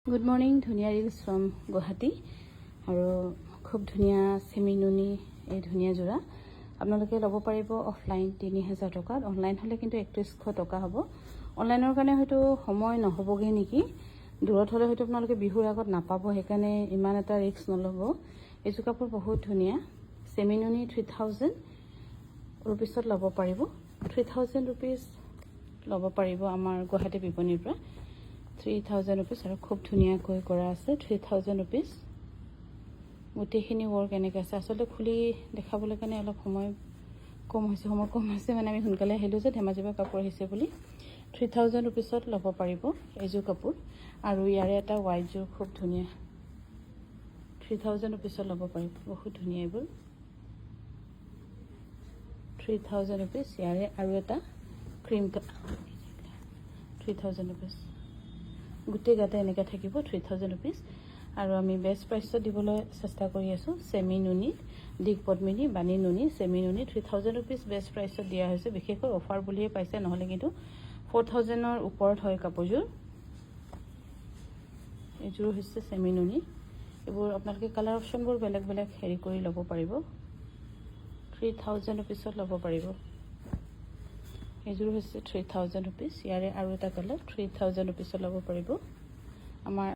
Good morning, ধুনীয়া reels from Guwahati. আৰু খুব ধুনীয়া চেমি নুনি এই ধুনীয়া যোৰা আপোনালোকে ল'ব পাৰিব অফলাইন 3000 টকাত। অনলাইন হ'লে কিন্তু 3100 টকা হ'ব। অনলাইনৰ কাৰণে হয়তো সময় নহ'বগৈ নেকি, দূৰত হ'লে হয়তো আপোনালোকে বিহুৰ আগত নাপাব, সেইকাৰণে ইমান এটা ৰিস্ক নল'ব। এইযোৰ কাপোৰ বহুত ধুনীয়া চেমি নুনি 3000 ৰুপিছত ল'ব পাৰিব। 3000 ৰুপিজ ল'ব পাৰিব আমাৰ গুৱাহাটী বিপণীৰ পৰা। 3000 ৰুপিজ আৰু খুব ধুনীয়াকৈ কৰা আছে। 3000 ৰুপিজ গোটেইখিনি ৱৰ্ক এনেকৈ আছে। আচলতে খুলি দেখাবলৈ কাৰণে অলপ সময় কম হৈছে মানে আমি সোনকালে আহিলোঁ যে ধেমাজিৰ পৰা কাপোৰ আহিছে বুলি। 3000 ৰুপিছত ল'ব পাৰিব এইযোৰ কাপোৰ। আৰু ইয়াৰে এটা হোৱাইটযোৰ খুব ধুনীয়া 3000 ৰুপিছত ল'ব পাৰিব, বহুত ধুনীয়া এইবোৰ। 3000 ৰুপিজ। ইয়াৰে আৰু এটা ক্ৰীম কালাৰ 3000 ৰুপিজ। গোটেই গাতে এনেকৈ থাকিব 3000 ৰুপিজ। আৰু আমি বেষ্ট প্ৰাইচত দিবলৈ চেষ্টা কৰি আছোঁ। চেমি নুনি দিগ পদ্মিনী বাণী নুনি চেমি নুনি 3000 ৰুপিজ বেষ্ট প্ৰাইচত দিয়া হৈছে। বিশেষকৈ অফাৰ বুলিয়ে পাইছে, নহ'লে কিন্তু 4000ৰ ওপৰত হয় কাপোৰযোৰ। এইযোৰ হৈছে চেমি নুনি। এইবোৰ আপোনালোকে কালাৰ অপশ্যনবোৰ বেলেগ বেলেগ হেৰি কৰি ল'ব পাৰিব। 3000 ৰুপিছত ল'ব পাৰিব। এইযোৰ হৈছে 3000 ৰুপিজ। ইয়াৰে আৰু এটা কালাৰ 3000 ৰুপিছত ল'ব পাৰিব। আমাৰ